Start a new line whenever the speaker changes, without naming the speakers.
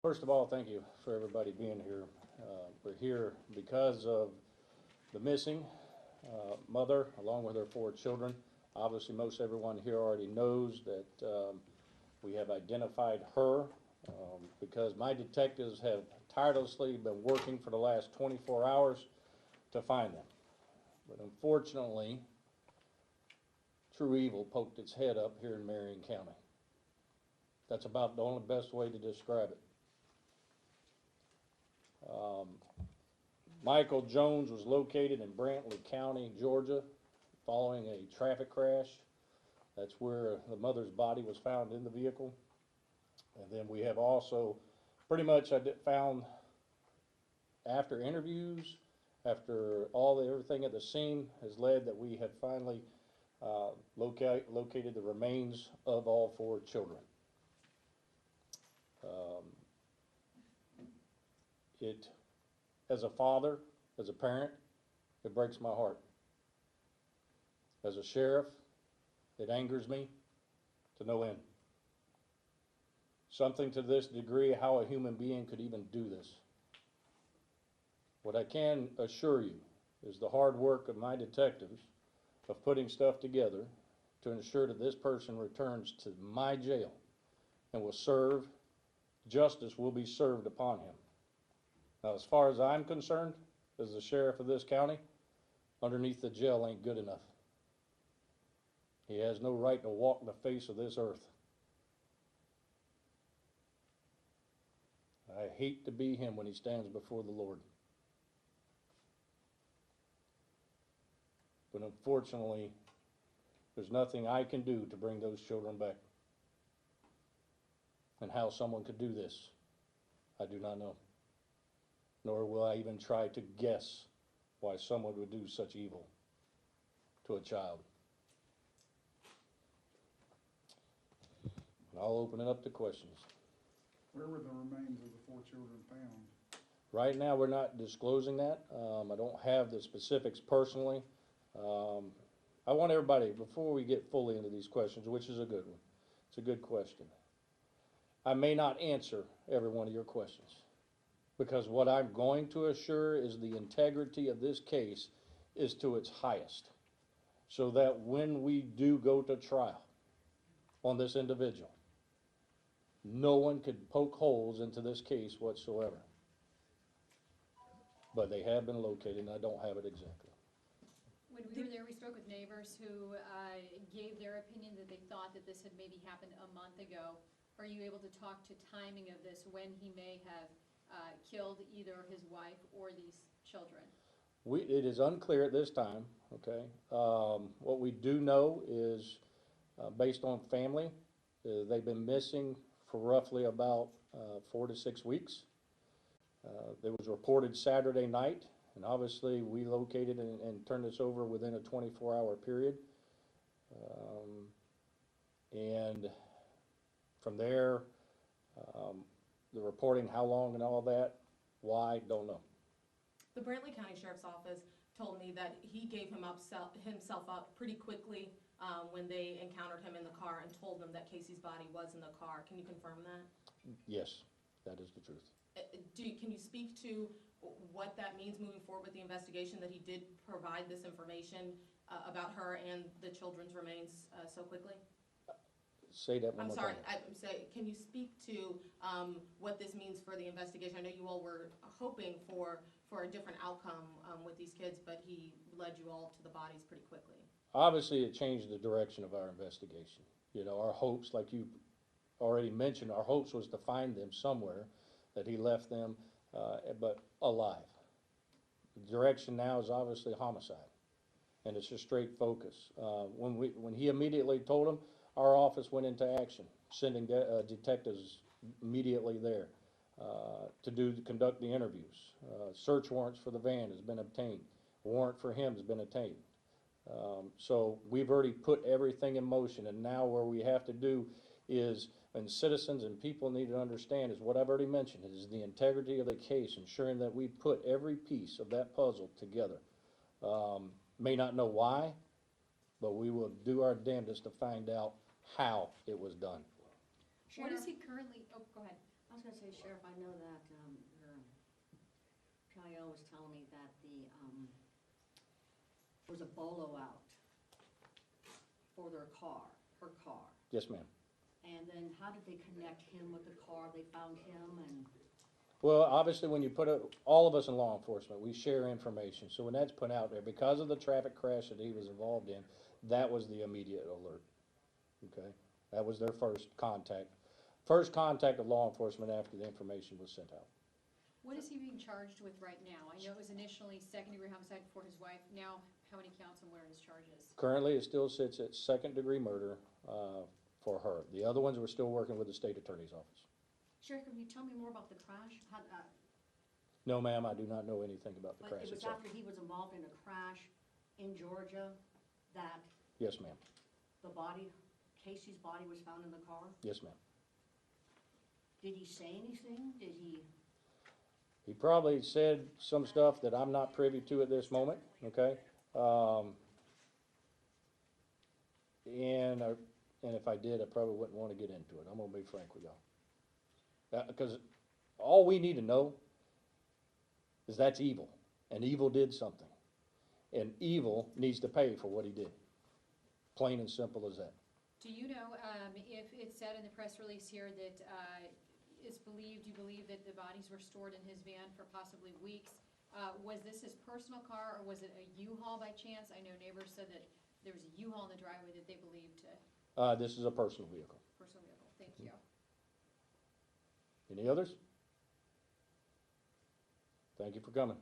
First of all, thank you for everybody being here. We're here because of the missing mother along with her 4 children. Obviously, most everyone here already knows that we have identified her because my detectives have tirelessly been working for the last 24 hours to find them. But unfortunately, true evil poked its head up here in Marion County. That's about the only best way to describe it. Michael Jones was located in Brantley County, Georgia, following a traffic crash. That's where the mother's body was found in the vehicle. And then we have also pretty much found, after interviews, after everything at the scene has led, that we have finally located the remains of all 4 children. As a father, as a parent, it breaks my heart. As a sheriff, it angers me to no end. Something to this degree, how a human being could even do this. What I can assure you is the hard work of my detectives of putting stuff together to ensure that this person returns to my jail and justice will be served upon him. Now, as far as I'm concerned, as the sheriff of this county, underneath the jail ain't good enough. He has no right to walk the face of this earth. I hate to be him when he stands before the Lord. But unfortunately, there's nothing I can do to bring those children back. And how someone could do this, I do not know. Nor will I even try to guess why someone would do such evil to a child. And I'll open it up to questions.
Where were the remains of the 4 children found?
Right now, we're not disclosing that. I don't have the specifics personally. I want everybody, before we get fully into these questions, which is a good one, it's a good question. I may not answer every one of your questions, because what I'm going to assure is the integrity of this case is to its highest, so that when we do go to trial on this individual, no one could poke holes into this case whatsoever. But they have been located, and I don't have it exactly.
When we were there, we spoke with neighbors who gave their opinion that they thought that this had maybe happened a month ago. Are you able to talk to timing of this, when he may have killed either his wife or these children?
It is unclear at this time, okay? What we do know is, based on family, they've been missing for roughly about 4 to 6 weeks. It was reported Saturday night, and obviously we located and turned this over within a 24-hour period. And from there, the reporting, how long and all that, why, don't know.
The Brantley County Sheriff's Office told me that he gave himself up pretty quickly when they encountered him in the car and told them that Casey's body was in the car. Can you confirm that?
Yes, that is the truth.
Can you speak to what that means moving forward with the investigation, that he did provide this information about her and the children's remains so quickly?
Say that one more time.
I'm sorry, can you speak to what this means for the investigation? I know you all were hoping for a different outcome with these kids, but he led you all to the bodies pretty quickly.
Obviously, it changed the direction of our investigation. You know, our hopes, like you already mentioned, our hopes was to find them somewhere, that he left them, but alive. The direction now is obviously homicide, and it's a straight focus. When he immediately told him, our office went into action, sending detectives immediately there to conduct the interviews. Search warrants for the van has been obtained. A warrant for him has been obtained. So we've already put everything in motion, and now where we have to do is, and citizens and people need to understand, is what I've already mentioned, is the integrity of the case, ensuring that we put every piece of that puzzle together. May not know why, but we will do our damnedest to find out how it was done.
What is he currently, oh, go ahead.
I was gonna say, Sheriff, I know that, your PIO was telling me that there was a bolo out for their car, her car.
Yes, ma'am.
And then how did they connect him with the car? They found him and,
Well, obviously, when you put all of us in law enforcement, we share information. So when that's put out there, because of the traffic crash that he was involved in, that was the immediate alert. Okay? That was their first contact of law enforcement after the information was sent out.
What is he being charged with right now? I know it was initially second-degree homicide for his wife. Now, how many counts and what are his charges?
Currently, it still sits at second-degree murder for her. The other ones, we're still working with the state attorney's office.
Sheriff, can you tell me more about the crash? How,
No, ma'am, I do not know anything about the
but
crash
it was
itself.
after he was involved in a crash in Georgia that
Yes, ma'am.
the body, Casey's body was found in the car?
Yes, ma'am.
Did he say anything? Did he?
He probably said some stuff that I'm not privy to at this moment, okay? And if I did, I probably wouldn't want to get into it. I'm gonna be frank with y'all. Because all we need to know is that's evil, and evil did something. And evil needs to pay for what he did. Plain and simple as that.
Do you know, if it said in the press release here that, you believe that the bodies were stored in his van for possibly weeks? Was this his personal car, or was it a U-Haul by chance? I know neighbors said that there was a U-Haul in the driveway that they believed
This is a personal vehicle.
personal vehicle. Thank you.
Any others? Thank you for coming.